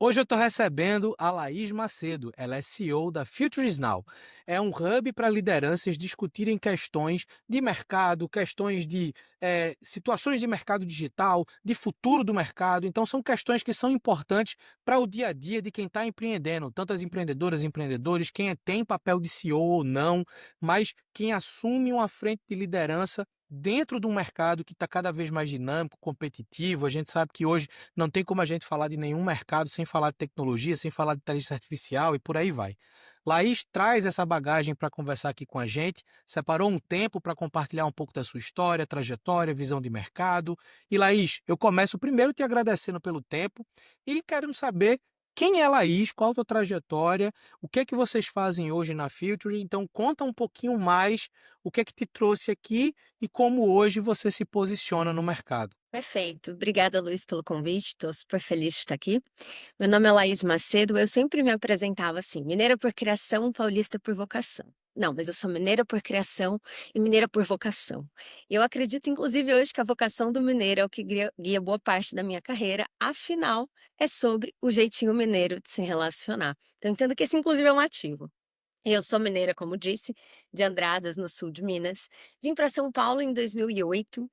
Hoje eu estou recebendo a Laís Macedo, ela é CEO da Futures Now. É um hub para lideranças discutirem questões de mercado, questões de situações de mercado digital, de futuro do mercado. Então são questões que são importantes para o dia a dia de quem está empreendendo, tanto as empreendedoras e empreendedores, quem tem papel de CEO ou não, mas quem assume uma frente de liderança dentro de um mercado que está cada vez mais dinâmico, competitivo. A gente sabe que hoje não tem como a gente falar de nenhum mercado sem falar de tecnologia, sem falar de inteligência artificial e por aí vai. Laís traz essa bagagem para conversar aqui com a gente, separou um tempo para compartilhar um pouco da sua história, trajetória, visão de mercado. E Laís, eu começo primeiro te agradecendo pelo tempo e quero saber quem é a Laís, qual a tua trajetória, o que é que vocês fazem hoje na Future. Então conta um pouquinho mais o que é que te trouxe aqui e como hoje você se posiciona no mercado. Perfeito. Obrigada, Luiz, pelo convite. Estou super feliz de estar aqui. Meu nome é Laís Macedo. Eu sempre me apresentava assim: mineira por criação, paulista por vocação. Não, mas eu sou mineira por criação e mineira por vocação. E eu acredito, inclusive, hoje que a vocação do mineiro é o que guia boa parte da minha carreira. Afinal, é sobre o jeitinho mineiro de se relacionar. Então, eu entendo que esse, inclusive, é um ativo. Eu sou mineira, como disse, de Andradas, no sul de Minas. Vim para São Paulo em 2008,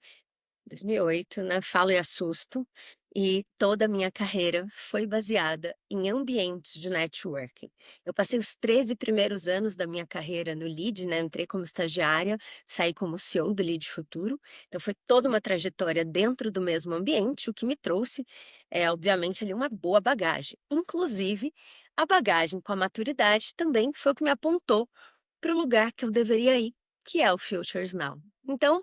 né, falo e assusto, e toda a minha carreira foi baseada em ambientes de networking. Eu passei os 13 primeiros anos da minha carreira no Lead, né, entrei como estagiária, saí como CEO do Lead Futuro, então foi toda uma trajetória dentro do mesmo ambiente, o que me trouxe, obviamente, ali uma boa bagagem. Inclusive, a bagagem com a maturidade também foi o que me apontou para o lugar que eu deveria ir, que é o Futures Now. Então,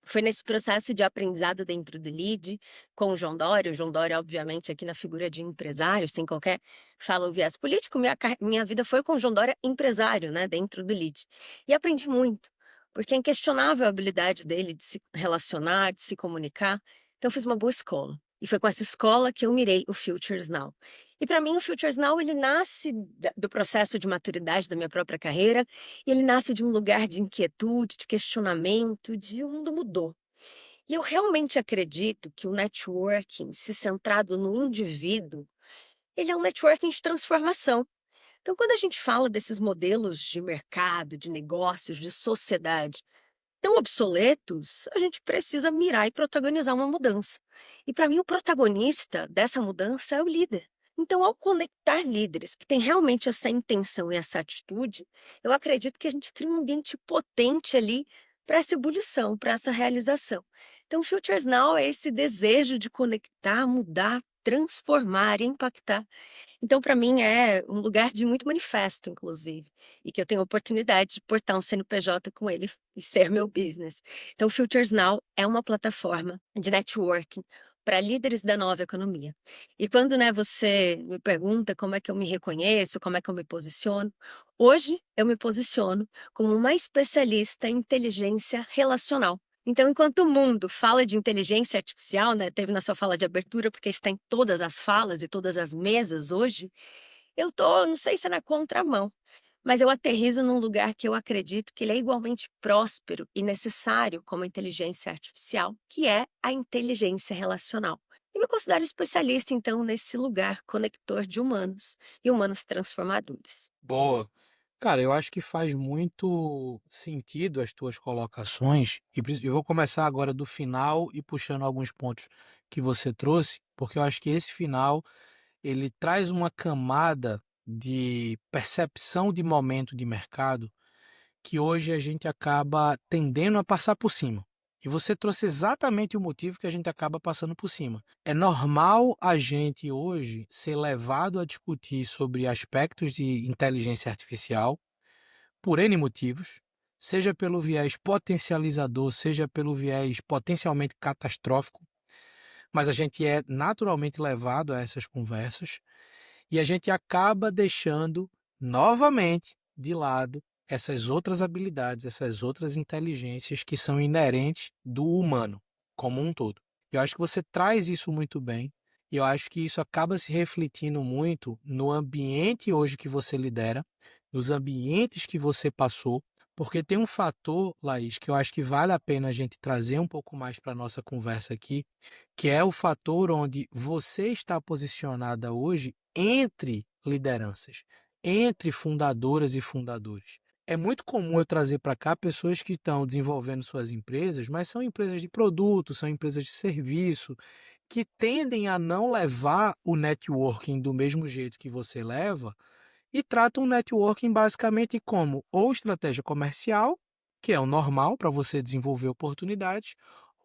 foi nesse processo de aprendizado dentro do Lead, com o João Dória, obviamente, aqui na figura de empresário, sem qualquer fala ou viés político, minha vida foi com o João Dória empresário, né, dentro do Lead. E aprendi muito, porque é inquestionável a habilidade dele de se relacionar, de se comunicar. Então, eu fiz uma boa escola. E foi com essa escola que eu mirei o Futures Now. E para mim, o Futures Now, ele nasce do processo de maturidade da minha própria carreira, e ele nasce de um lugar de inquietude, de questionamento, de o mundo mudou. E eu realmente acredito que o networking, se centrado no indivíduo, ele é um networking de transformação. Então, quando a gente fala desses modelos de mercado, de negócios, de sociedade tão obsoletos, a gente precisa mirar e protagonizar uma mudança. E para mim, o protagonista dessa mudança é o líder. Então, ao conectar líderes que têm realmente essa intenção e essa atitude, eu acredito que a gente cria um ambiente potente ali para essa ebulição, para essa realização. Então, Futures Now é esse desejo de conectar, mudar, transformar, impactar. Então, para mim, é um lugar de muito manifesto, inclusive, e que eu tenho a oportunidade de portar um CNPJ com ele e ser meu business. Então, o Futures Now é uma plataforma de networking para líderes da nova economia. E quando, né, você me pergunta como é que eu me reconheço, como é que eu me posiciono, hoje eu me posiciono como uma especialista em inteligência relacional. Então, enquanto o mundo fala de inteligência artificial, né, teve na sua fala de abertura, porque está em todas as falas e todas as mesas hoje, eu tô, não sei se é na contramão, mas eu aterrizo num lugar que eu acredito que ele é igualmente próspero e necessário como a inteligência artificial, que é a inteligência relacional. E me considero especialista, então, nesse lugar conector de humanos e humanos transformadores. Boa. Cara, eu acho que faz muito sentido as tuas colocações, e eu vou começar agora do final e puxando alguns pontos que você trouxe, porque eu acho que esse final ele traz uma camada de percepção de momento de mercado que hoje a gente acaba tendendo a passar por cima. E você trouxe exatamente o motivo que a gente acaba passando por cima. É normal a gente hoje ser levado a discutir sobre aspectos de inteligência artificial por N motivos, seja pelo viés potencializador, seja pelo viés potencialmente catastrófico, mas a gente é naturalmente levado a essas conversas e a gente acaba deixando novamente de lado essas outras habilidades, essas outras inteligências que são inerentes do humano como um todo. Eu acho que você traz isso muito bem e eu acho que isso acaba se refletindo muito no ambiente hoje que você lidera, nos ambientes que você passou, Porque tem um fator, Laís, que eu acho que vale a pena a gente trazer um pouco mais para a nossa conversa aqui, que é o fator onde você está posicionada hoje entre lideranças, entre fundadoras e fundadores. É muito comum eu trazer para cá pessoas que estão desenvolvendo suas empresas, mas são empresas de produto, são empresas de serviço, que tendem a não levar o networking do mesmo jeito que você leva e tratam o networking basicamente como ou estratégia comercial, que é o normal para você desenvolver oportunidades,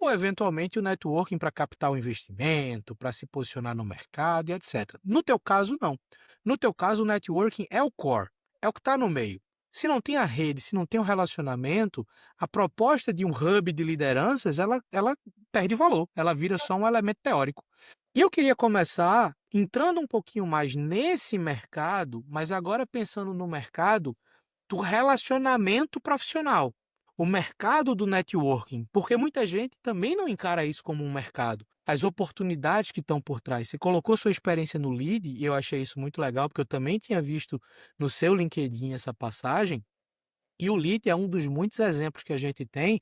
ou eventualmente o networking para captar o investimento, para se posicionar no mercado e etc. No teu caso, não. No teu caso, o networking é o core, é o que está no meio. Se não tem a rede, se não tem o relacionamento, a proposta de um hub de lideranças, ela perde valor, ela vira só um elemento teórico. E eu queria começar entrando um pouquinho mais nesse mercado, mas agora pensando no mercado do relacionamento profissional, o mercado do networking, porque muita gente também não encara isso como um mercado. As oportunidades que estão por trás. Você colocou sua experiência no Lead, e eu achei isso muito legal, porque eu também tinha visto no seu LinkedIn essa passagem, e o Lead é um dos muitos exemplos que a gente tem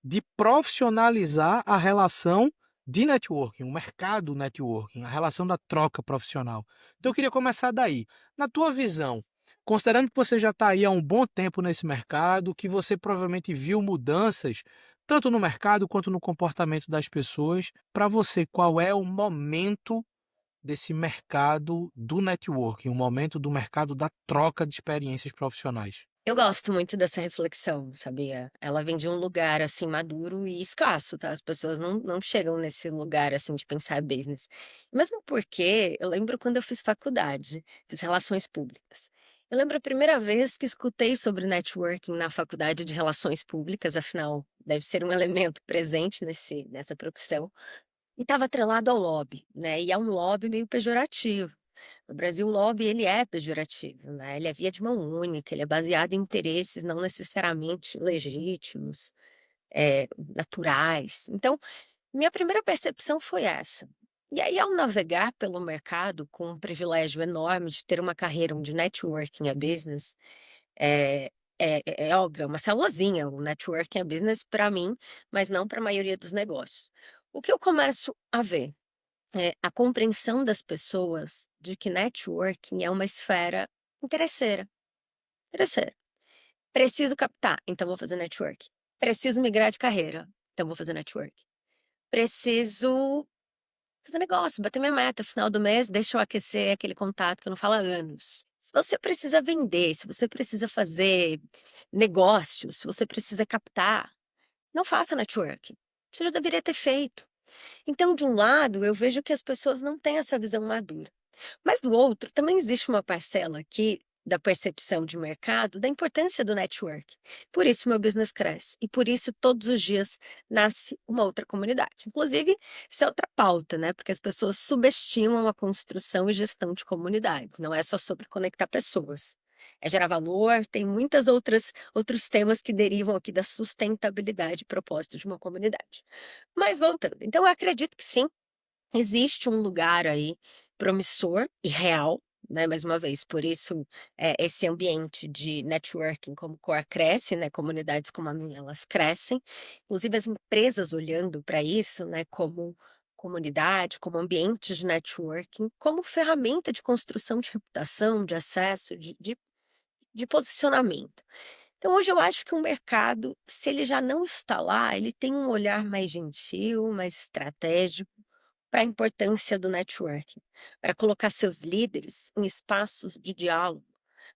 de profissionalizar a relação de networking, o mercado networking, a relação da troca profissional. Então eu queria começar daí. Na tua visão, considerando que você já está aí há um bom tempo nesse mercado, que você provavelmente viu mudanças tanto no mercado quanto no comportamento das pessoas, para você, qual é o momento desse mercado do networking, o momento do mercado da troca de experiências profissionais? Eu gosto muito dessa reflexão, sabia? Ela vem de um lugar, assim, maduro e escasso, tá? As pessoas não chegam nesse lugar, assim, de pensar business. Mesmo porque eu lembro quando eu fiz faculdade, fiz relações públicas. Eu lembro a primeira vez que escutei sobre networking na faculdade de relações públicas, afinal, deve ser um elemento presente nessa profissão, e estava atrelado ao lobby, né? E é um lobby meio pejorativo. No Brasil, o lobby ele é pejorativo, né, ele é via de mão única, ele é baseado em interesses não necessariamente legítimos, naturais. Então, minha primeira percepção foi essa. E aí, ao navegar pelo mercado com um privilégio enorme de ter uma carreira onde networking é business, é é óbvio, é uma celulosinha, o networking é business para mim, mas não para a maioria dos negócios. O que eu começo a ver? A compreensão das pessoas de que networking é uma esfera interesseira, interesseira. Preciso captar, então vou fazer network. Preciso migrar de carreira, então vou fazer network. Preciso fazer negócio, bater minha meta, final do mês, deixa eu aquecer aquele contato que eu não falo há anos. Se você precisa vender, se você precisa fazer negócio, se você precisa captar, não faça networking. Você já deveria ter feito. Então, de um lado, eu vejo que as pessoas não têm essa visão madura. Mas do outro, também existe uma parcela aqui da percepção de mercado da importância do network. Por isso meu business cresce e por isso todos os dias nasce uma outra comunidade. Inclusive, isso é outra pauta, né? Porque as pessoas subestimam a construção e gestão de comunidades. Não é só sobre conectar pessoas. É gerar valor, tem muitas outros temas que derivam aqui da sustentabilidade e propósito de uma comunidade. Mas voltando, então eu acredito que sim, existe um lugar aí promissor e real, né, mais uma vez, por isso, esse ambiente de networking como core cresce, né, comunidades como a minha, elas crescem. Inclusive as empresas olhando para isso, né, como comunidade, como ambiente de networking, como ferramenta de construção de reputação, de acesso, de posicionamento. Então hoje eu acho que o mercado, se ele já não está lá, ele tem um olhar mais gentil, mais estratégico, para a importância do networking, para colocar seus líderes em espaços de diálogo,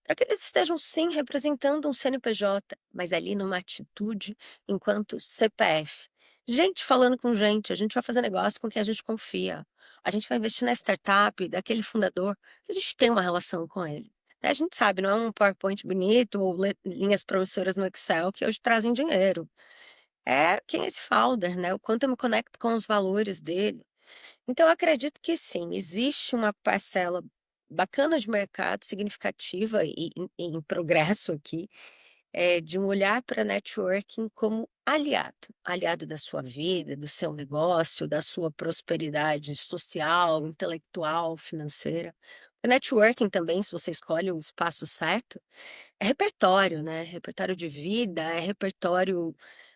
para que eles estejam sim representando um CNPJ, mas ali numa atitude enquanto CPF. Gente falando com gente, a gente vai fazer negócio com quem a gente confia. A gente vai investir na startup daquele fundador, que a gente tem uma relação com ele. Né, a gente sabe, não é um PowerPoint bonito ou linhas promissoras no Excel que hoje trazem dinheiro. É quem é esse founder, né? O quanto eu me conecto com os valores dele. Então eu acredito que sim, existe uma parcela bacana de mercado, significativa e em progresso aqui, de um olhar para networking como aliado, aliado da sua vida, do seu negócio, da sua prosperidade social, intelectual, financeira. O networking também, se você escolhe o espaço certo, é repertório, né, repertório de vida, é repertório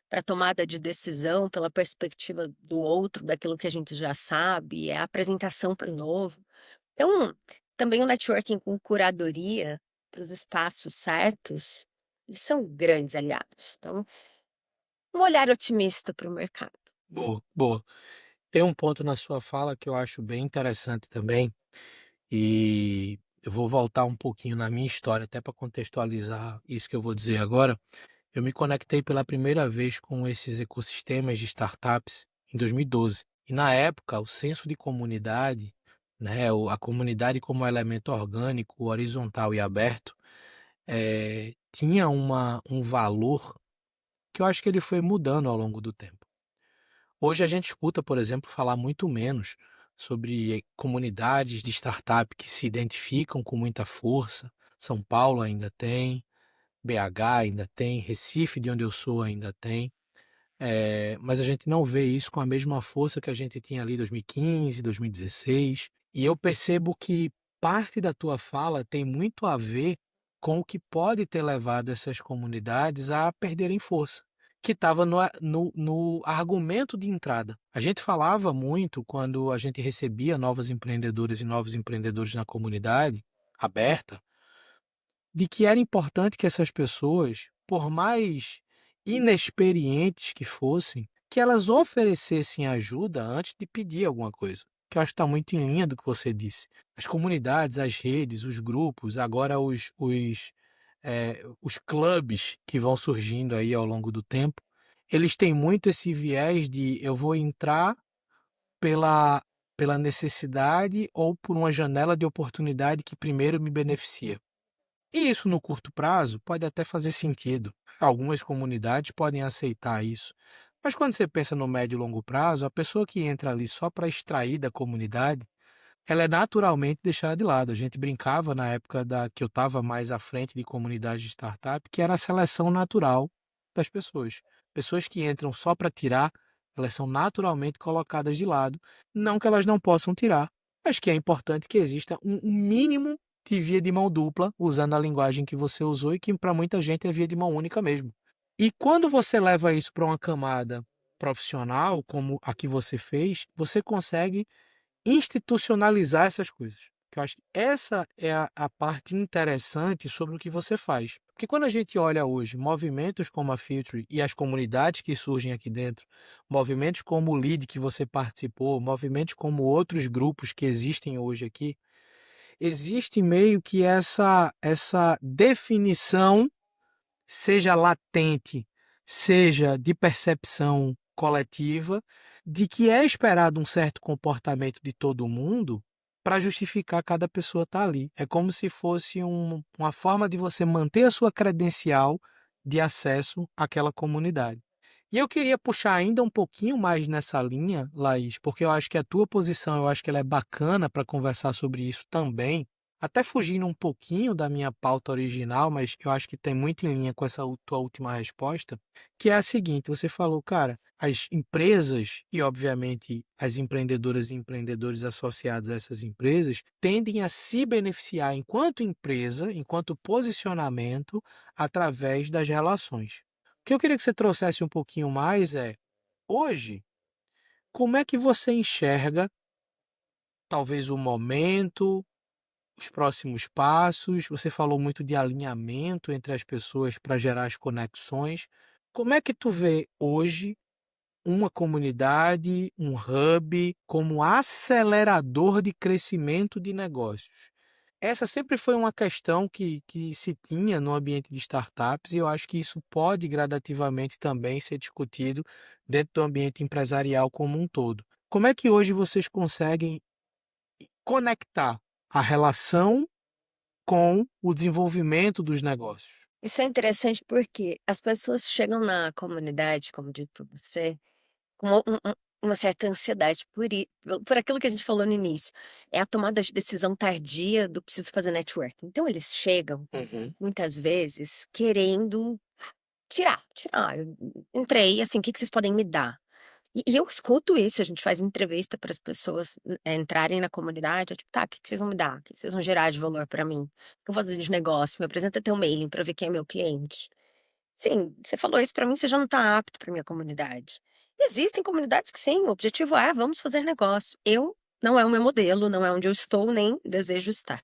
para tomada de decisão pela perspectiva do outro, daquilo que a gente já sabe, é apresentação para o novo. Então, também o networking com curadoria para os espaços certos, eles são grandes aliados. Então, um olhar otimista para o mercado. Boa, boa. Tem um ponto na sua fala que eu acho bem interessante também, e eu vou voltar um pouquinho na minha história, até para contextualizar isso que eu vou dizer agora. Eu me conectei pela primeira vez com esses ecossistemas de startups em 2012. E na época, o senso de comunidade, né, a comunidade como elemento orgânico, horizontal e aberto, tinha um valor que eu acho que ele foi mudando ao longo do tempo. Hoje a gente escuta, por exemplo, falar muito menos sobre comunidades de startup que se identificam com muita força. São Paulo ainda tem, BH ainda tem, Recife, de onde eu sou, ainda tem. Mas a gente não vê isso com a mesma força que a gente tinha ali em 2015, 2016. E eu percebo que parte da tua fala tem muito a ver com o que pode ter levado essas comunidades a perderem força, que estava no argumento de entrada. A gente falava muito quando a gente recebia novas empreendedoras e novos empreendedores na comunidade aberta, de que era importante que essas pessoas, por mais inexperientes que fossem, que elas oferecessem ajuda antes de pedir alguma coisa. Que eu acho que está muito em linha do que você disse. As comunidades, as redes, os grupos, agora os clubes que vão surgindo aí ao longo do tempo, eles têm muito esse viés de eu vou entrar pela, pela necessidade ou por uma janela de oportunidade que primeiro me beneficia. E isso no curto prazo pode até fazer sentido. Algumas comunidades podem aceitar isso. Mas quando você pensa no médio e longo prazo, a pessoa que entra ali só para extrair da comunidade, ela é naturalmente deixada de lado. A gente brincava na época que eu estava mais à frente de comunidade de startup, que era a seleção natural das pessoas. Pessoas que entram só para tirar, elas são naturalmente colocadas de lado. Não que elas não possam tirar, mas que é importante que exista um mínimo de via de mão dupla, usando a linguagem que você usou e que para muita gente é via de mão única mesmo. E quando você leva isso para uma camada profissional, como a que você fez, você consegue institucionalizar essas coisas. Que eu acho que essa é a parte interessante sobre o que você faz. Porque quando a gente olha hoje movimentos como a Filtre e as comunidades que surgem aqui dentro, movimentos como o LEAD que você participou, movimentos como outros grupos que existem hoje aqui, existe meio que essa definição, seja latente, seja de percepção coletiva, de que é esperado um certo comportamento de todo mundo para justificar cada pessoa estar ali. É como se fosse uma forma de você manter a sua credencial de acesso àquela comunidade. E eu queria puxar ainda um pouquinho mais nessa linha, Laís, porque eu acho que a tua posição, eu acho que ela é bacana para conversar sobre isso também, até fugindo um pouquinho da minha pauta original, mas eu acho que tem muito em linha com essa tua última resposta, que é a seguinte: você falou, cara, as empresas e, obviamente, as empreendedoras e empreendedores associados a essas empresas tendem a se beneficiar enquanto empresa, enquanto posicionamento, através das relações. O que eu queria que você trouxesse um pouquinho mais é, hoje, como é que você enxerga, talvez, o momento, os próximos passos? Você falou muito de alinhamento entre as pessoas para gerar as conexões. Como é que tu vê hoje uma comunidade, um hub, como acelerador de crescimento de negócios? Essa sempre foi uma questão que se tinha no ambiente de startups, e eu acho que isso pode gradativamente também ser discutido dentro do ambiente empresarial como um todo. Como é que hoje vocês conseguem conectar a relação com o desenvolvimento dos negócios? Isso é interessante porque as pessoas chegam na comunidade, como dito por você, com uma certa ansiedade por aquilo que a gente falou no início, é a tomada de decisão tardia do "preciso fazer networking". Então eles chegam, Uhum. muitas vezes, querendo tirar: "Eu entrei, assim, o que que vocês podem me dar?". E eu escuto isso, a gente faz entrevista para as pessoas, entrarem na comunidade, é tipo: "Tá, o que que vocês vão me dar? O que que vocês vão gerar de valor para mim? O que eu vou fazer de negócio? Me apresenta teu mailing para ver quem é meu cliente". Sim, você falou isso para mim, você já não está apto para minha comunidade. Existem comunidades que sim, o objetivo é: "Vamos fazer negócio". Eu não é o meu modelo, não é onde eu estou, nem desejo estar.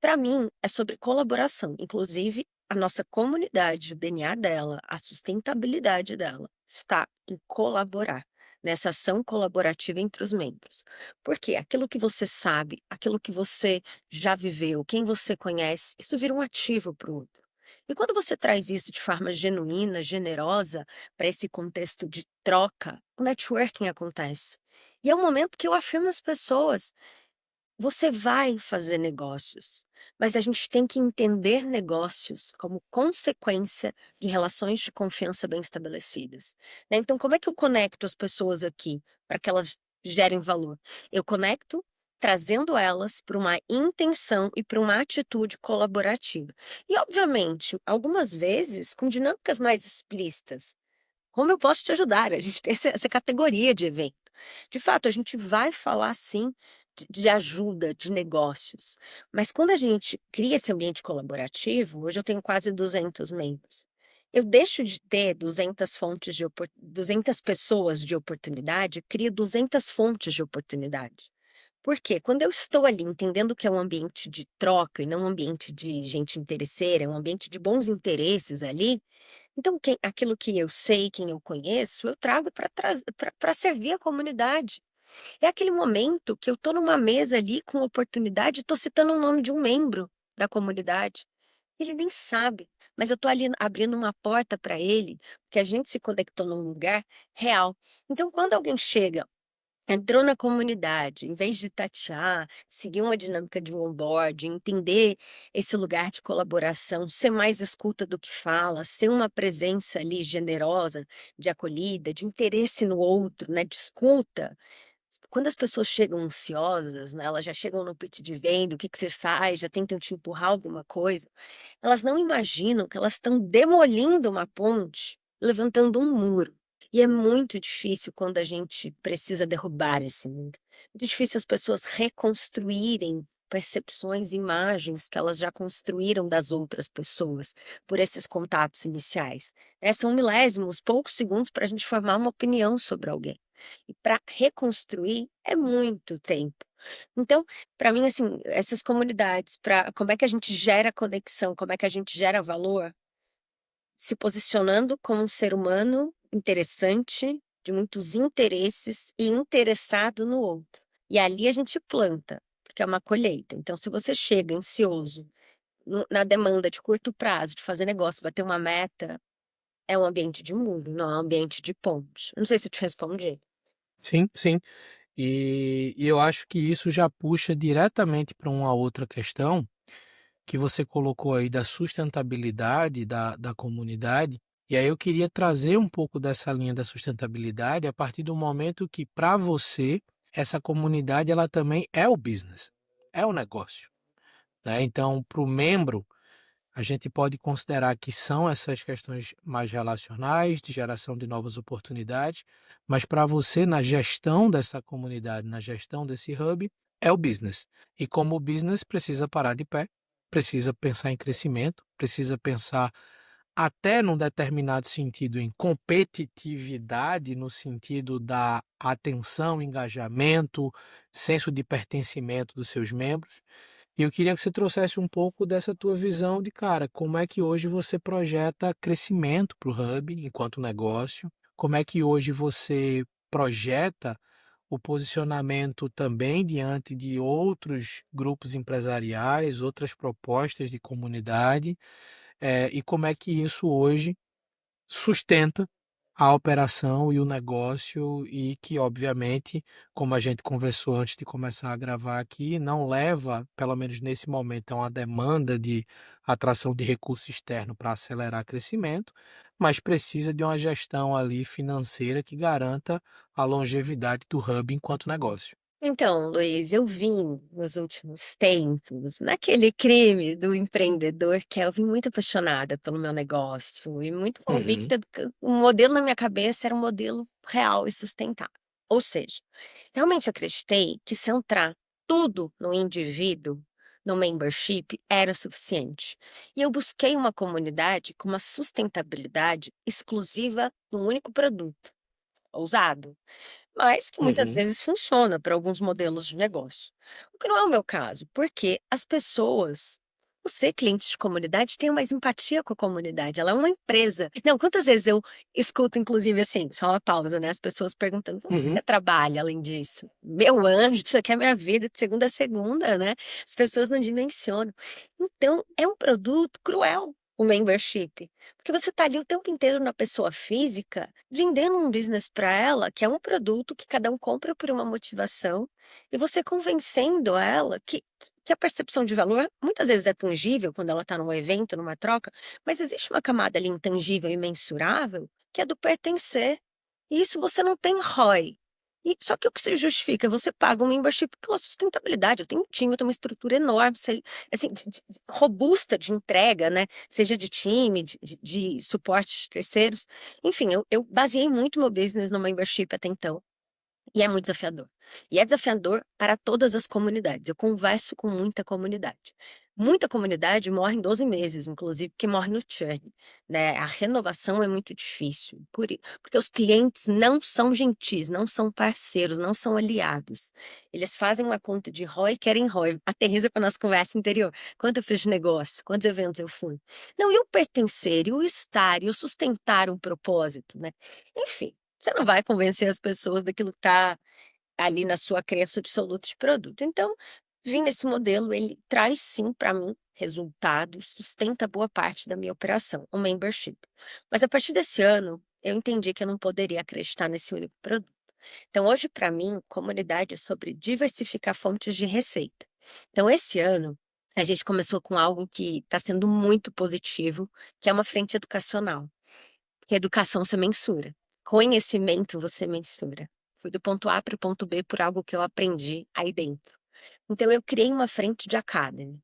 Para mim, é sobre colaboração, inclusive a nossa comunidade, o DNA dela, a sustentabilidade dela, está em colaborar, nessa ação colaborativa entre os membros. Porque aquilo que você sabe, aquilo que você já viveu, quem você conhece, isso vira um ativo para o outro. E quando você traz isso de forma genuína, generosa, para esse contexto de troca, o networking acontece. E é um momento que eu afirmo às pessoas: você vai fazer negócios, mas a gente tem que entender negócios como consequência de relações de confiança bem estabelecidas, né. Então como é que eu conecto as pessoas aqui, para que elas gerem valor? Eu conecto trazendo elas para uma intenção e para uma atitude colaborativa. E obviamente, algumas vezes com dinâmicas mais explícitas. Como eu posso te ajudar? A gente tem essa categoria de evento. De fato, a gente vai falar sim de ajuda, de negócios, mas quando a gente cria esse ambiente colaborativo, hoje eu tenho quase 200 membros, eu deixo de ter 200 fontes de 200 pessoas de oportunidade, crio 200 fontes de oportunidade. Por quê? Quando eu estou ali entendendo que é um ambiente de troca e não um ambiente de gente interesseira, é um ambiente de bons interesses ali, então aquilo que eu sei, quem eu conheço, eu trago para servir a comunidade. É aquele momento que eu estou numa mesa ali com oportunidade, estou citando o nome de um membro da comunidade. Ele nem sabe, mas eu estou ali abrindo uma porta para ele, porque a gente se conectou num lugar real. Então quando alguém chega, entrou na comunidade, em vez de tatear, seguir uma dinâmica de um onboarding, entender esse lugar de colaboração, ser mais escuta do que fala, ser uma presença ali generosa, de acolhida, de interesse no outro, né, de escuta. Quando as pessoas chegam ansiosas, né, elas já chegam no pitch de venda, o que que você faz, já tentam te empurrar alguma coisa, elas não imaginam que elas estão demolindo uma ponte, levantando um muro. E é muito difícil quando a gente precisa derrubar esse muro. Muito difícil as pessoas reconstruírem percepções, imagens que elas já construíram das outras pessoas por esses contatos iniciais, né. São milésimos, poucos segundos para a gente formar uma opinião sobre alguém. E para reconstruir é muito tempo. Então, para mim, assim, essas comunidades, para como é que a gente gera conexão, como é que a gente gera valor, se posicionando como um ser humano interessante, de muitos interesses e interessado no outro. E ali a gente planta, porque é uma colheita. Então, se você chega ansioso na demanda de curto prazo, de fazer negócio, bater uma meta, é um ambiente de muro, não é um ambiente de ponte. Não sei se eu te respondi. Sim, sim. E eu acho que isso já puxa diretamente para uma outra questão que você colocou aí da sustentabilidade da comunidade. E aí eu queria trazer um pouco dessa linha da sustentabilidade a partir do momento que, para você, essa comunidade ela também é o business, é o negócio, né? Então, para o membro, a gente pode considerar que são essas questões mais relacionais, de geração de novas oportunidades, mas para você, na gestão dessa comunidade, na gestão desse hub, é o business. E como o business precisa parar de pé, precisa pensar em crescimento, precisa pensar até num determinado sentido em competitividade, no sentido da atenção, engajamento, senso de pertencimento dos seus membros. E eu queria que você trouxesse um pouco dessa tua visão de, cara, como é que hoje você projeta crescimento para o Hub enquanto negócio? Como é que hoje você projeta o posicionamento também diante de outros grupos empresariais, outras propostas de comunidade, e como é que isso hoje sustenta a operação e o negócio e que, obviamente, como a gente conversou antes de começar a gravar aqui, não leva, pelo menos nesse momento, a uma demanda de atração de recurso externo para acelerar crescimento, mas precisa de uma gestão ali financeira que garanta a longevidade do hub enquanto negócio. Então, Luiz, eu vim nos últimos tempos naquele crime do empreendedor que eu vim muito apaixonada pelo meu negócio e muito Uhum, convicta do que o modelo na minha cabeça era um modelo real e sustentável. Ou seja, realmente acreditei que centrar tudo no indivíduo, no membership, era suficiente. E eu busquei uma comunidade com uma sustentabilidade exclusiva num único produto, ousado, mas que muitas uhum, vezes funciona para alguns modelos de negócio. O que não é o meu caso, porque as pessoas, você, cliente de comunidade, tem mais empatia com a comunidade, ela é uma empresa. Não, quantas vezes eu escuto, inclusive, assim, só uma pausa, né? As pessoas perguntando: como que uhum. você trabalha além disso? Meu anjo, isso aqui é minha vida de segunda a segunda, né? As pessoas não dimensionam. Então, é um produto cruel. O membership, porque você está ali o tempo inteiro na pessoa física, vendendo um business para ela, que é um produto que cada um compra por uma motivação, e você convencendo ela que a percepção de valor muitas vezes é tangível quando ela está num evento, numa troca, mas existe uma camada ali intangível e mensurável, que é do pertencer. E isso você não tem ROI. E, só que o que se justifica é você paga um membership pela sustentabilidade. Eu tenho um time, eu tenho uma estrutura enorme, assim, robusta de entrega, né? Seja de time, de suporte de terceiros. Enfim, eu baseei muito meu business no membership até então. E é muito desafiador. E é desafiador para todas as comunidades. Eu converso com muita comunidade. Muita comunidade morre em 12 meses, inclusive, porque morre no churn, né? A renovação é muito difícil, porque os clientes não são gentis, não são parceiros, não são aliados. Eles fazem uma conta de ROI e querem ROI. Aterriza para nossa conversa interior. Quanto eu fiz de negócio? Quantos eventos eu fui? Não, e o pertencer, e o estar, e o sustentar um propósito, né? Enfim, você não vai convencer as pessoas daquilo que está ali na sua crença absoluta de produto. Então, vim nesse modelo, ele traz sim para mim resultados, sustenta boa parte da minha operação, o membership. Mas a partir desse ano, eu entendi que eu não poderia acreditar nesse único produto. Então, hoje, para mim, comunidade é sobre diversificar fontes de receita. Então, esse ano, a gente começou com algo que está sendo muito positivo, que é uma frente educacional. Que educação você mensura, conhecimento você mensura. Fui do ponto A para o ponto B por algo que eu aprendi aí dentro. Então eu criei uma frente de academy.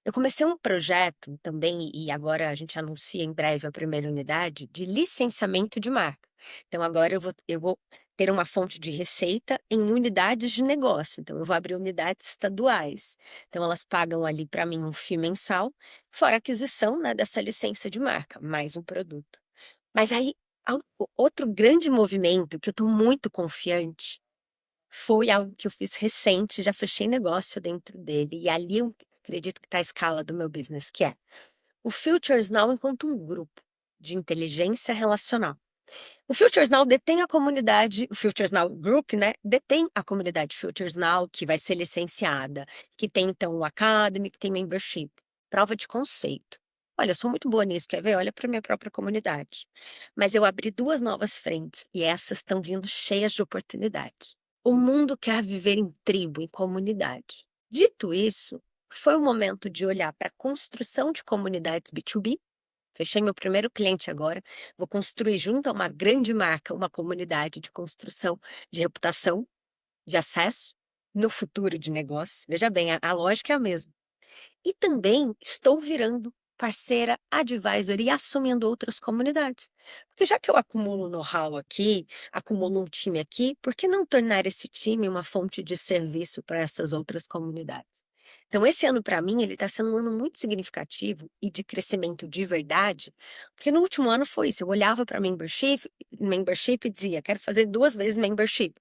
Eu comecei um projeto também, e agora a gente anuncia em breve a primeira unidade, de licenciamento de marca. Então agora eu vou ter uma fonte de receita em unidades de negócio. Então eu vou abrir unidades estaduais. Então elas pagam ali para mim um FII mensal, fora a aquisição, né, dessa licença de marca, mais um produto. Mas aí, o outro grande movimento que eu estou muito confiante, foi algo que eu fiz recente, já fechei negócio dentro dele, e ali eu acredito que está a escala do meu business, que é o Futures Now enquanto um grupo de inteligência relacional. O Futures Now detém a comunidade, o Futures Now Group, né, detém a comunidade Futures Now, que vai ser licenciada, que tem então o Academy, que tem membership, prova de conceito. Olha, eu sou muito boa nisso, quer ver? Olha para minha própria comunidade. Mas eu abri duas novas frentes e essas estão vindo cheias de oportunidades. O mundo quer viver em tribo, em comunidade. Dito isso, foi o momento de olhar para a construção de comunidades B2B. Fechei meu primeiro cliente agora. Vou construir junto a uma grande marca, uma comunidade de construção de reputação, de acesso, no futuro de negócio. Veja bem, a lógica é a mesma. E também estou virando parceira advisor e assumindo outras comunidades. Porque já que eu acumulo know-how aqui, acumulo um time aqui, por que não tornar esse time uma fonte de serviço para essas outras comunidades? Então, esse ano, para mim, ele está sendo um ano muito significativo e de crescimento de verdade, porque no último ano foi isso. Eu olhava para membership e dizia, quero fazer 2 vezes membership.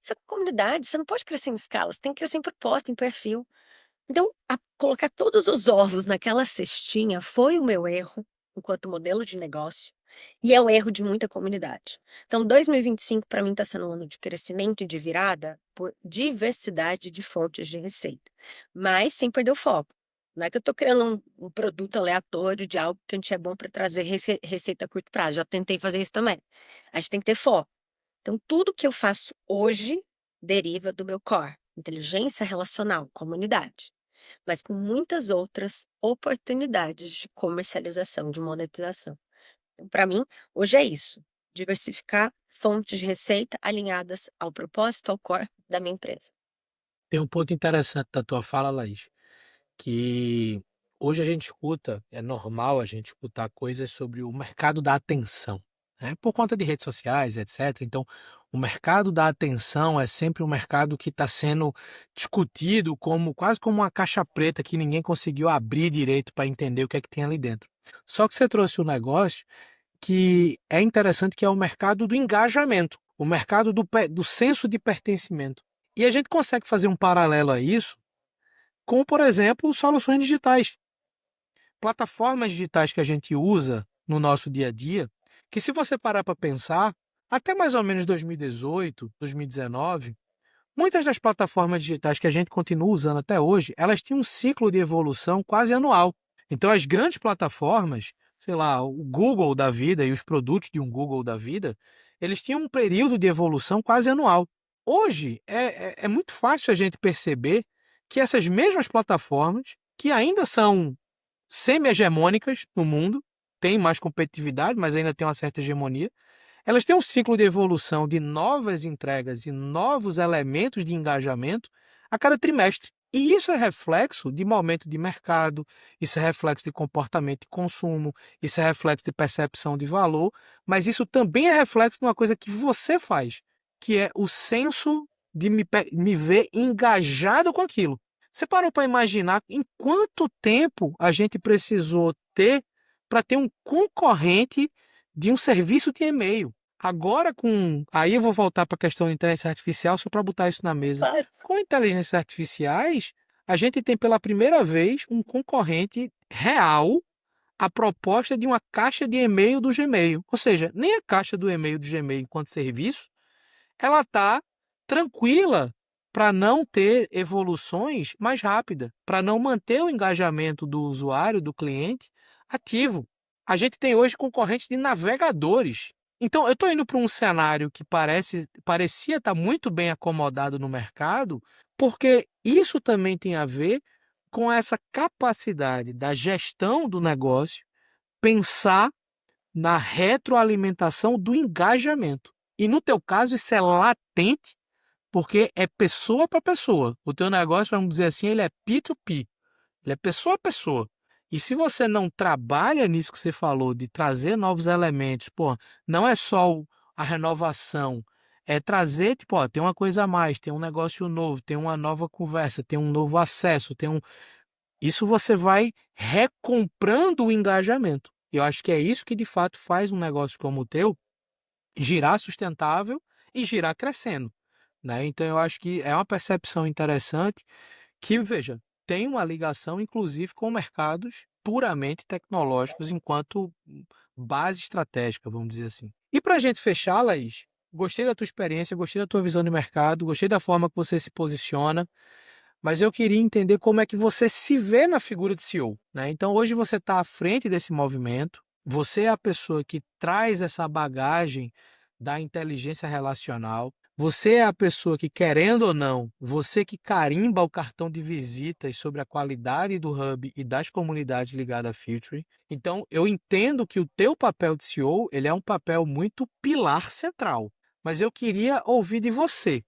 Só que comunidade, você não pode crescer em escala, você tem que crescer em proposta, em perfil. Então, colocar todos os ovos naquela cestinha foi o meu erro, enquanto modelo de negócio, e é o erro de muita comunidade. Então, 2025 para mim está sendo um ano de crescimento e de virada por diversidade de fontes de receita, mas sem perder o foco. Não é que eu estou criando um produto aleatório de algo que a gente é bom para trazer receita a curto prazo. Já tentei fazer isso também. A gente tem que ter foco. Então, tudo que eu faço hoje deriva do meu core, inteligência relacional, comunidade, mas com muitas outras oportunidades de comercialização, de monetização. Então, para mim, hoje é isso: diversificar fontes de receita alinhadas ao propósito, ao core da minha empresa. Tem um ponto interessante da tua fala, Laís, que hoje a gente escuta, é normal a gente escutar coisas sobre o mercado da atenção, né? Por conta de redes sociais, etc. Então, o mercado da atenção é sempre um mercado que está sendo discutido como quase como uma caixa preta que ninguém conseguiu abrir direito para entender o que é que tem ali dentro. Só que você trouxe um negócio que é interessante, que é o mercado do engajamento, o mercado do senso de pertencimento. E a gente consegue fazer um paralelo a isso com, por exemplo, soluções digitais, plataformas digitais que a gente usa no nosso dia a dia, que se você parar para pensar, até mais ou menos 2018, 2019, muitas das plataformas digitais que a gente continua usando até hoje, elas tinham um ciclo de evolução quase anual. Então, as grandes plataformas, sei lá, o Google da vida e os produtos de um Google da vida, eles tinham um período de evolução quase anual. Hoje, é muito fácil a gente perceber que essas mesmas plataformas, que ainda são semi-hegemônicas no mundo, têm mais competitividade, mas ainda têm uma certa hegemonia, elas têm um ciclo de evolução de novas entregas e novos elementos de engajamento a cada trimestre. E isso é reflexo de momento de mercado, isso é reflexo de comportamento de consumo, isso é reflexo de percepção de valor, mas isso também é reflexo de uma coisa que você faz, que é o senso de me ver engajado com aquilo. Você parou para imaginar em quanto tempo a gente precisou ter para ter um concorrente de um serviço de e-mail? Agora com. Aí eu vou voltar para a questão da inteligência artificial só para botar isso na mesa. Claro. Com inteligências artificiais, a gente tem pela primeira vez um concorrente real à proposta de uma caixa de e-mail do Gmail. Ou seja, nem a caixa do e-mail do Gmail enquanto serviço, ela está tranquila para não ter evoluções mais rápidas, para não manter o engajamento do usuário, do cliente, ativo. A gente tem hoje concorrentes de navegadores. Então, eu estou indo para um cenário que parecia estar muito bem acomodado no mercado, porque isso também tem a ver com essa capacidade da gestão do negócio pensar na retroalimentação do engajamento. E no teu caso, isso é latente, porque é pessoa para pessoa. O teu negócio, vamos dizer assim, ele é P2P, ele é pessoa a pessoa. E se você não trabalha nisso que você falou, de trazer novos elementos, pô, não é só a renovação, é trazer, tipo, ó, tem uma coisa a mais, tem um negócio novo, tem uma nova conversa, tem um novo acesso, tem um. Isso você vai recomprando o engajamento. Eu acho que é isso que de fato faz um negócio como o teu girar sustentável e girar crescendo, né? Então eu acho que é uma percepção interessante que, veja, tem uma ligação inclusive com mercados puramente tecnológicos enquanto base estratégica, vamos dizer assim. E para a gente fechar, Laís, gostei da tua experiência, gostei da tua visão de mercado, gostei da forma que você se posiciona, mas eu queria entender como é que você se vê na figura de CEO, né? Então hoje você está à frente desse movimento, você é a pessoa que traz essa bagagem da inteligência relacional, você é a pessoa que, querendo ou não, você que carimba o cartão de visitas sobre a qualidade do hub e das comunidades ligadas à Future. Então eu entendo que o teu papel de CEO, ele é um papel muito pilar central, mas eu queria ouvir de você,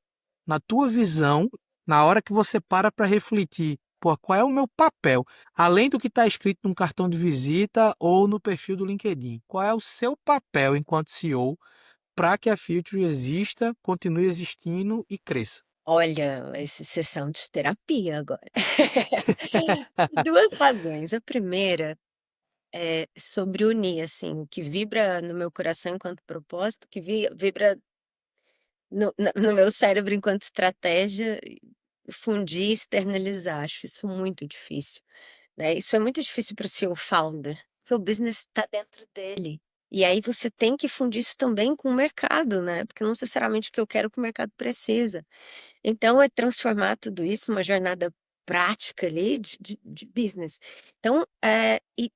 na tua visão, na hora que você para refletir, pô, qual é o meu papel? Além do que está escrito num cartão de visita ou no perfil do LinkedIn, qual é o seu papel enquanto CEO para que a Future exista, continue existindo e cresça? Olha, essa sessão de terapia agora. 2 razões. A primeira é sobre unir, assim, o que vibra no meu coração enquanto propósito, que vibra no meu cérebro enquanto estratégia, e fundir e externalizar. Acho isso muito difícil, né. Isso é muito difícil para o seu founder, porque o business está dentro dele. E aí você tem que fundir isso também com o mercado, né, porque não necessariamente o que eu quero que o mercado precisa. Então é transformar tudo isso numa jornada prática ali de business. Então, e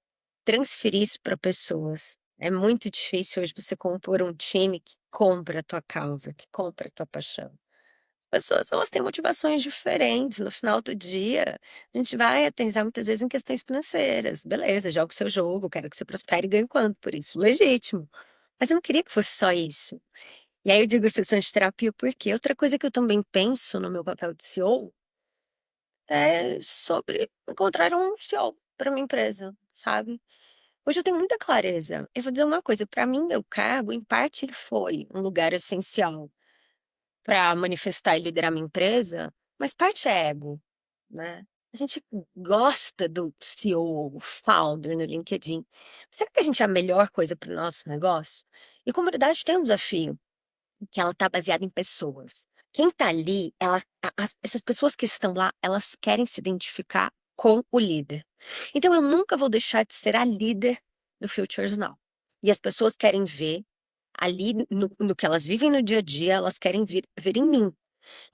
transferir isso para pessoas. É muito difícil hoje você compor um time que compra a tua causa, que compra a tua paixão. As pessoas, elas têm motivações diferentes, no final do dia, a gente vai aterrissar muitas vezes em questões financeiras. Beleza, joga o seu jogo, quero que você prospere e ganhe quanto por isso, legítimo. Mas eu não queria que fosse só isso. E aí eu digo sessão de terapia, porque outra coisa que eu também penso no meu papel de CEO sobre encontrar um CEO para minha empresa, sabe. Hoje eu tenho muita clareza. Eu vou dizer uma coisa, para mim meu cargo, em parte, ele foi um lugar essencial para manifestar e liderar minha empresa, mas parte é ego, né. A gente gosta do CEO, founder no LinkedIn. Será que a gente é a melhor coisa para o nosso negócio? E comunidade tem um desafio, que ela está baseada em pessoas. Quem está ali, essas pessoas que estão lá, elas querem se identificar com o líder. Então eu nunca vou deixar de ser a líder do Futures Now. E as pessoas querem ver ali no que elas vivem no dia a dia, elas querem ver em mim.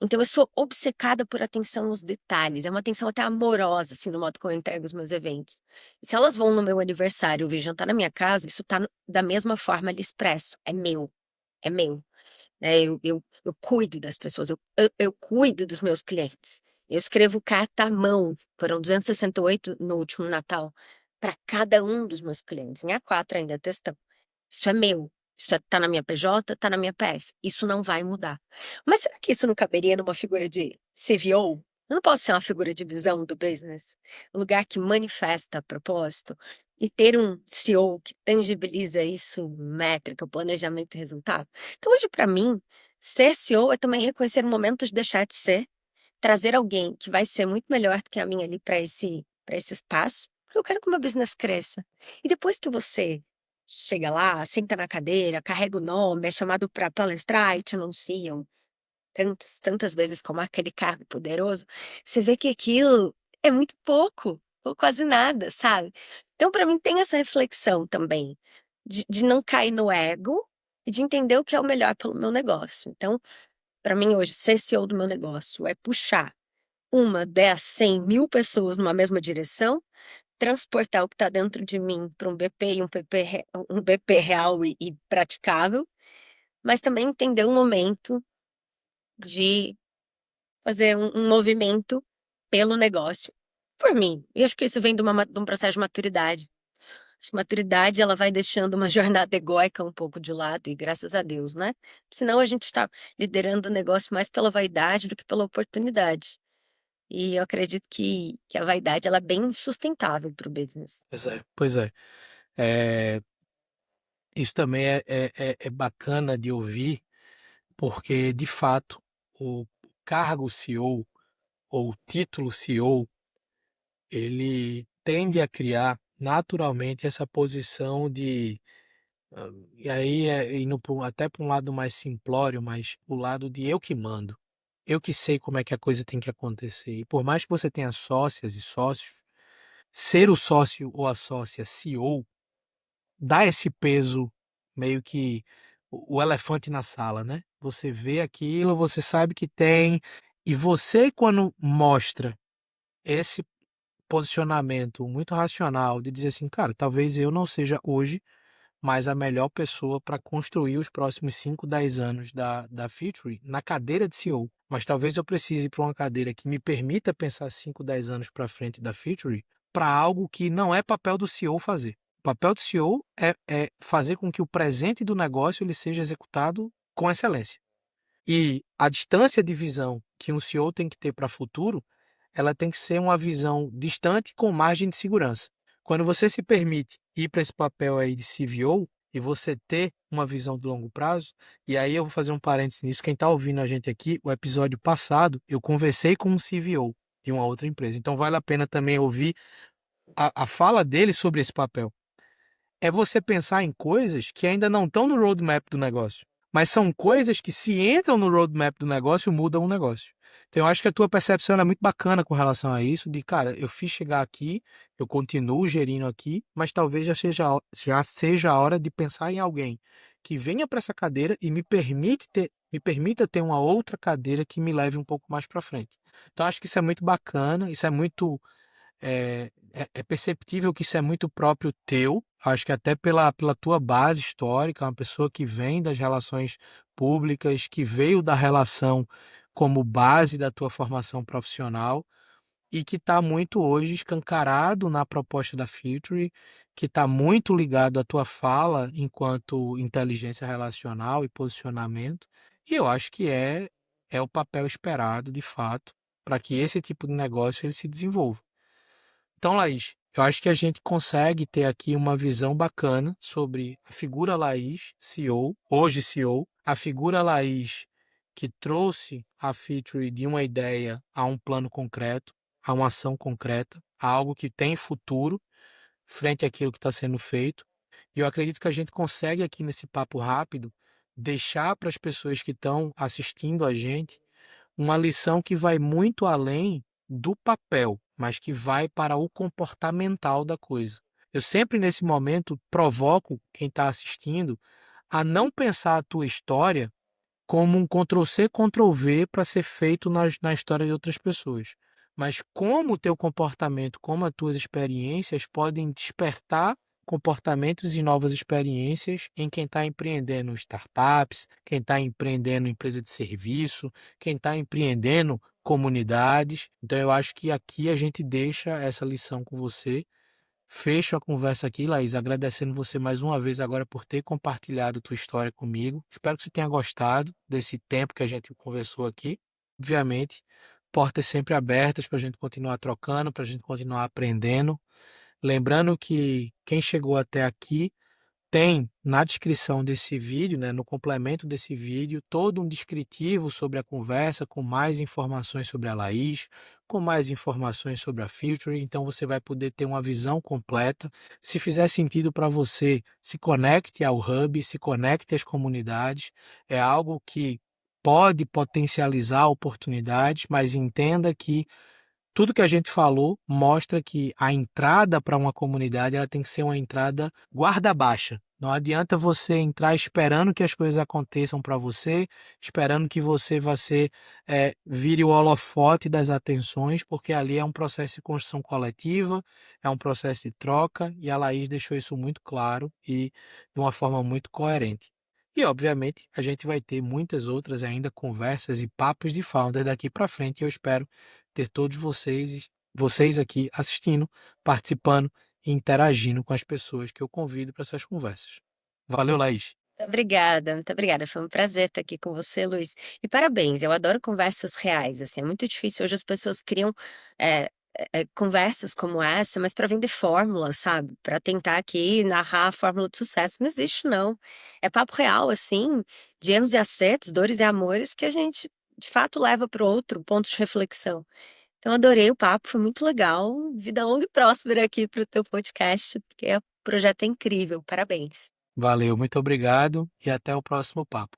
Então eu sou obcecada por atenção nos detalhes, é uma atenção até amorosa, assim, no modo como eu entrego os meus eventos. E se elas vão no meu aniversário vir jantar na minha casa, isso tá da mesma forma ali expresso, é meu. Né, eu cuido das pessoas, eu cuido dos meus clientes. Eu escrevo carta à mão, foram 268 no último Natal, para cada um dos meus clientes, em A4 ainda, textão. Isso é meu, tá na minha PJ, tá na minha PF, isso não vai mudar. Mas será que isso não caberia numa figura de CVO? Eu não posso ser uma figura de visão do business, um lugar que manifesta propósito, e ter um CEO que tangibiliza isso, métrica, planejamento e resultado? Então hoje para mim, ser CEO é também reconhecer o momento de deixar de ser, trazer alguém que vai ser muito melhor do que a minha ali para esse espaço, porque eu quero que o meu business cresça. E depois que você chega lá, senta na cadeira, carrega o nome, é chamado para palestrar e te anunciam tantas vezes como aquele cargo poderoso, você vê que aquilo é muito pouco, ou quase nada, sabe. Então para mim tem essa reflexão também, de não cair no ego e de entender o que é o melhor pelo meu negócio. Então, para mim hoje ser CEO do meu negócio é puxar 1, 10, 100, 1000 pessoas numa mesma direção, transportar o que está dentro de mim para um BP e um BP real e praticável, mas também entender o momento de fazer um movimento pelo negócio, por mim. E acho que isso vem de um processo de maturidade. Acho que maturidade, ela vai deixando uma jornada egóica um pouco de lado e graças a Deus, né. Senão a gente está liderando o negócio mais pela vaidade do que pela oportunidade. E eu acredito que a vaidade, ela é bem sustentável para o business. Pois é, pois é. Eh, isso também é bacana de ouvir, porque de fato o cargo CEO ou o título CEO, ele tende a criar naturalmente essa posição de, e aí indo até para um lado mais simplório, mas o lado de eu que mando, eu que sei como é que a coisa tem que acontecer. E por mais que você tenha sócias e sócios, ser o sócio ou a sócia CEO dá esse peso, meio que o elefante na sala, né. Você vê aquilo, você sabe que tem, e você quando mostra esse posicionamento muito racional de dizer assim: "Cara, talvez eu não seja hoje mais a melhor pessoa para construir os próximos 5, 10 anos da Featury na cadeira de CEO, mas talvez eu precise ir para uma cadeira que me permita pensar 5, 10 anos para frente da Featury, para algo que não é papel do CEO fazer. O papel do CEO é fazer com que o presente do negócio ele seja executado com excelência. E a distância de visão que um CEO tem que ter para o futuro, ela tem que ser uma visão distante com margem de segurança. Quando você se permite ir para esse papel aí de CVO e você ter uma visão de longo prazo, e aí eu vou fazer um parênteses nisso, quem está ouvindo a gente aqui, o episódio passado, eu conversei com um CVO de uma outra empresa, então vale a pena também ouvir a fala dele sobre esse papel. É você pensar em coisas que ainda não estão no roadmap do negócio, mas são coisas que se entram no roadmap do negócio, mudam o negócio. Então eu acho que a tua percepção é muito bacana com relação a isso, de cara, eu fiz chegar aqui, eu continuo gerindo aqui, mas talvez já seja a hora de pensar em alguém que venha para essa cadeira e me permita ter uma outra cadeira que me leve um pouco mais para frente. Então acho que isso é muito bacana, isso é muito é perceptível que isso é muito próprio teu, acho que até pela tua base histórica, uma pessoa que vem das relações públicas, que veio da relação como base da tua formação profissional e que está muito hoje escancarado na proposta da Filtre, que está muito ligado à tua fala enquanto inteligência relacional e posicionamento, e eu acho que é o papel esperado, de fato, para que esse tipo de negócio ele se desenvolva. Então, Laís, eu acho que a gente consegue ter aqui uma visão bacana sobre a figura Laís, CEO, hoje CEO, a figura Laís que trouxe a Feature de uma ideia a um plano concreto, a uma ação concreta, a algo que tem futuro frente àquilo que está sendo feito. E eu acredito que a gente consegue aqui nesse papo rápido deixar para as pessoas que estão assistindo a gente uma lição que vai muito além do papel, mas que vai para o comportamental da coisa. Eu sempre, nesse momento, provoco quem está assistindo a não pensar a tua história como um Ctrl+C, Ctrl+V para ser feito na história de outras pessoas. Mas como o teu comportamento, como as tuas experiências podem despertar comportamentos e novas experiências em quem está empreendendo startups, quem está empreendendo empresa de serviço, quem está empreendendo comunidades. Então eu acho que aqui a gente deixa essa lição com você. Fecho a conversa aqui, Laís, agradecendo você mais uma vez agora por ter compartilhado tua história comigo. Espero que você tenha gostado desse tempo que a gente conversou aqui. Obviamente, portas sempre abertas para a gente continuar trocando, para a gente continuar aprendendo. Lembrando que quem chegou até aqui tem na descrição desse vídeo, né, no complemento desse vídeo, todo um descritivo sobre a conversa, com mais informações sobre a Laís, com mais informações sobre a Future, então você vai poder ter uma visão completa. Se fizer sentido para você, se conecte ao Hub, se conecte às comunidades, é algo que pode potencializar oportunidades, mas entenda que tudo que a gente falou mostra que a entrada para uma comunidade ela tem que ser uma entrada guarda baixa. Não adianta você entrar esperando que as coisas aconteçam para você, esperando que você vire o holofote das atenções, porque ali é um processo de construção coletiva, é um processo de troca, e a Laís deixou isso muito claro e de uma forma muito coerente. E, obviamente, a gente vai ter muitas outras ainda conversas e papos de founder daqui para frente, e eu espero ter todos vocês aqui assistindo, participando e interagindo com as pessoas que eu convido para essas conversas. Valeu, Laís. Muito obrigada, foi um prazer estar aqui com você, Luiz. E parabéns, eu adoro conversas reais, assim, é muito difícil hoje as pessoas criam, eh conversas como essa, mas para vender fórmulas, sabe, para tentar aqui narrar a fórmula de sucesso, não existe não. É papo real, assim, de erros e acertos, dores e amores que a gente, de fato, leva para o outro ponto de reflexão. Então adorei o papo, foi muito legal, vida longa e próspera aqui para o teu podcast, porque o projeto é incrível, parabéns. Valeu, muito obrigado e até o próximo papo.